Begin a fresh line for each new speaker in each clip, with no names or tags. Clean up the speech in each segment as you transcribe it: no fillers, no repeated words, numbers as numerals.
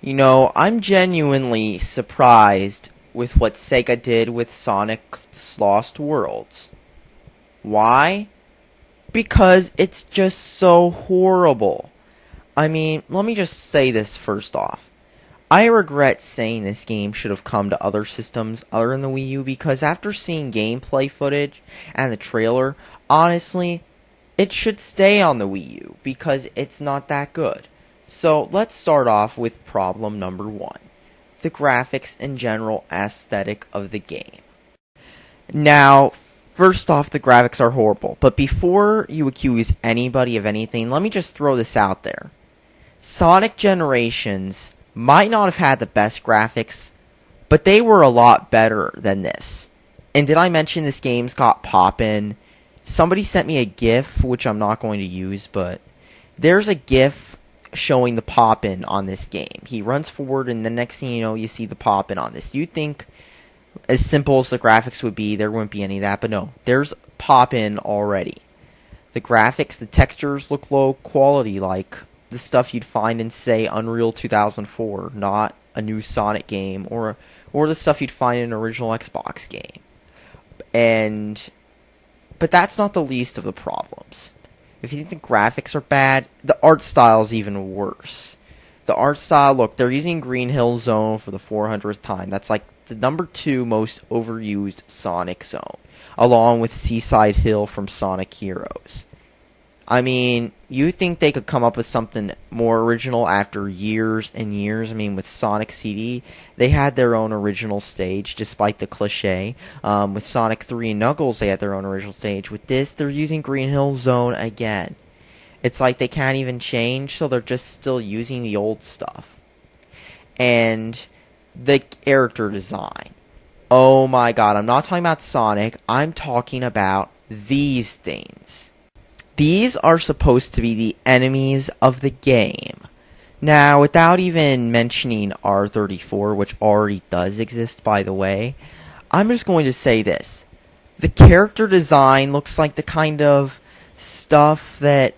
You know, I'm genuinely surprised with what Sega did with Sonic's Lost Worlds. Why? Because it's just so horrible. I mean, let me just say this first off. I regret saying this game should have come to other systems other than the Wii U because after seeing gameplay footage and the trailer, honestly, it should stay on the Wii U because it's not that good. So let's start off with problem number one. The graphics and general aesthetic of the game. Now, first off, the graphics are horrible, but before you accuse anybody of anything, let me just throw this out there. Sonic Generations might not have had the best graphics, but they were a lot better than this. And did I mention this game's got pop-in? Somebody sent me a GIF, which I'm not going to use, but there's a GIF showing the pop-in on this game. He runs forward, and the next thing you know, you see the pop-in on this. You'd think, as simple as the graphics would be, there wouldn't be any of that, but no, there's pop-in already. The graphics, the textures look low quality, like the stuff you'd find in, say, Unreal 2004, not a new Sonic game, or the stuff you'd find in an original Xbox game. But that's not the least of the problems. If you think the graphics are bad, the art style is even worse. The art style, look, they're using Green Hill Zone for the 400th time. That's like the number 2 most overused Sonic zone, along with Seaside Hill from Sonic Heroes. I mean, you think they could come up with something more original after years and years? I mean, with Sonic CD, they had their own original stage, despite the cliche. With Sonic 3 and Knuckles, they had their own original stage. With this, they're using Green Hill Zone again. It's like they can't even change, so they're just still using the old stuff. And the character design. Oh my god, I'm not talking about Sonic, I'm talking about these things. These are supposed to be the enemies of the game. Now, without even mentioning R34, which already does exist, by the way, I'm just going to say this. The character design looks like the kind of stuff that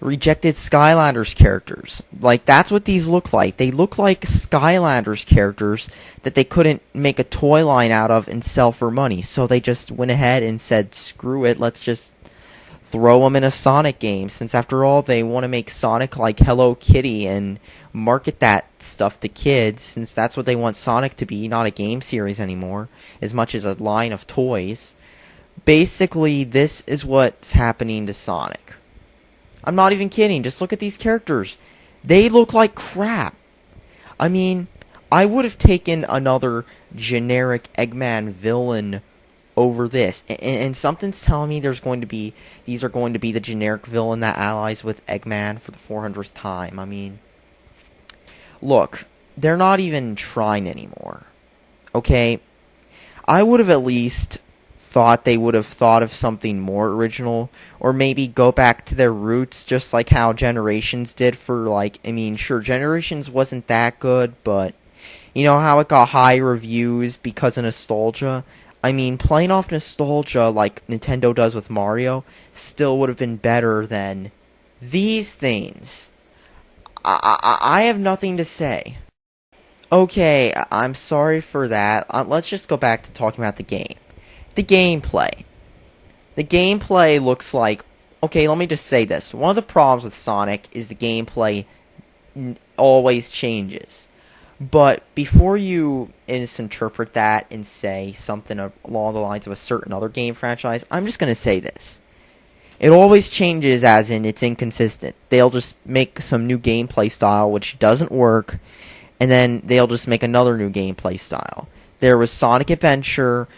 rejected Skylanders characters. Like, that's what these look like. They look like Skylanders characters that they couldn't make a toy line out of and sell for money. So they just went ahead and said, screw it, let's just throw them in a Sonic game, since after all they want to make Sonic like Hello Kitty and market that stuff to kids, since that's what they want Sonic to be, not a game series anymore, as much as a line of toys. Basically, this is what's happening to Sonic. I'm not even kidding, just look at these characters. They look like crap. I mean, I would have taken another generic Eggman villain over this, and something's telling me these are going to be the generic villain that allies with Eggman for the 400th time. I mean, look, they're not even trying anymore. Okay, I would have at least thought they would have thought of something more original, or maybe go back to their roots, just like how Generations did for, like, I mean, sure, Generations wasn't that good, but you know how it got high reviews because of nostalgia? I mean, playing off nostalgia like Nintendo does with Mario still would have been better than these things. I have nothing to say. Okay, I'm sorry for that. Let's just go back to talking about the game. The gameplay. The gameplay looks like... Okay, let me just say this. One of the problems with Sonic is the gameplay always changes. But before you misinterpret that and say something along the lines of a certain other game franchise, I'm just going to say this. It always changes, as in it's inconsistent. They'll just make some new gameplay style which doesn't work, and then they'll just make another new gameplay style. There was Sonic Adventure,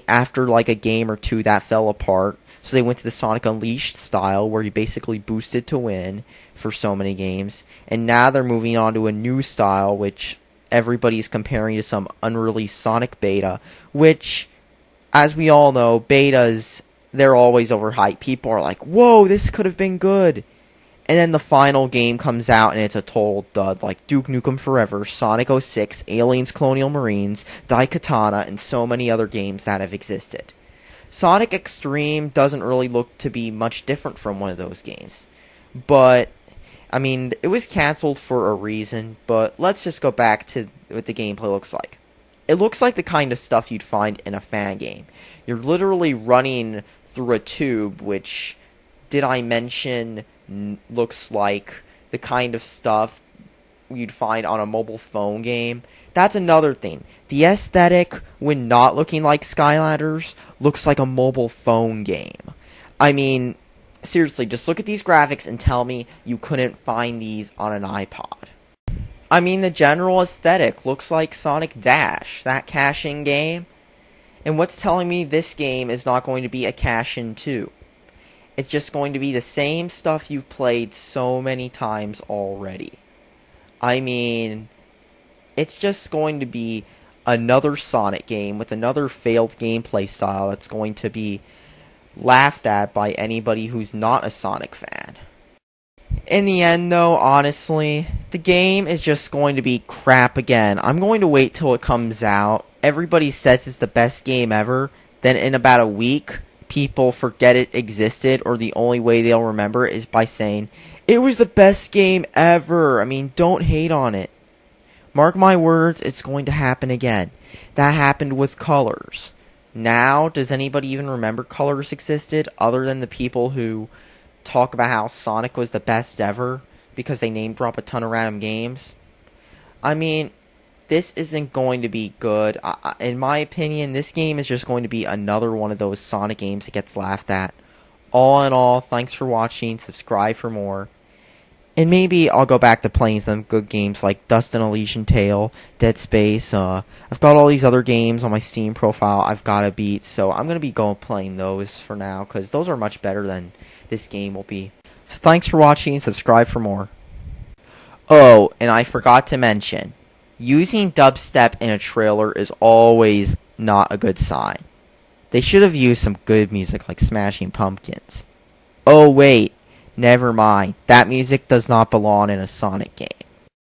after like a game or two that fell apart, so they went to the Sonic Unleashed style, where you basically boosted to win for so many games. And now they're moving on to a new style, which everybody's comparing to some unreleased Sonic beta, which, as we all know, betas, they're always overhyped. People are like, whoa, this could have been good. And then the final game comes out and it's a total dud, like Duke Nukem Forever, Sonic 06, Aliens Colonial Marines, Daikatana, and so many other games that have existed. Sonic Extreme doesn't really look to be much different from one of those games. But I mean, it was canceled for a reason, but let's just go back to what the gameplay looks like. It looks like the kind of stuff you'd find in a fan game. You're literally running through a tube, which, did I mention, looks like the kind of stuff you'd find on a mobile phone game. That's another thing. The aesthetic, when not looking like Skylanders, looks like a mobile phone game. I mean, seriously, just look at these graphics and tell me you couldn't find these on an iPod. I mean, the general aesthetic looks like Sonic Dash, that cash-in game. And what's telling me this game is not going to be a cash-in too? It's just going to be the same stuff you've played so many times already. I mean, it's just going to be another Sonic game with another failed gameplay style that's going to be laughed at by anybody who's not a Sonic fan. In the end, though, honestly, the game is just going to be crap again. I'm going to wait till it comes out. Everybody says it's the best game ever. Then in about a week, people forget it existed, or the only way they'll remember it is by saying, it was the best game ever. I mean, don't hate on it. Mark my words, it's going to happen again. That happened with Colors. Now, does anybody even remember Colors existed, other than the people who talk about how Sonic was the best ever because they name drop a ton of random games? I mean, this isn't going to be good. In my opinion, this game is just going to be another one of those Sonic games that gets laughed at. All in all, thanks for watching. Subscribe for more. And maybe I'll go back to playing some good games like Dust and Elysian Tale, Dead Space. I've got all these other games on my Steam profile I've got to beat, so I'm going to be playing those for now, because those are much better than this game will be. So thanks for watching, subscribe for more. Oh, and I forgot to mention, using dubstep in a trailer is always not a good sign. They should have used some good music like Smashing Pumpkins. Oh wait, never mind. That music does not belong in a Sonic game.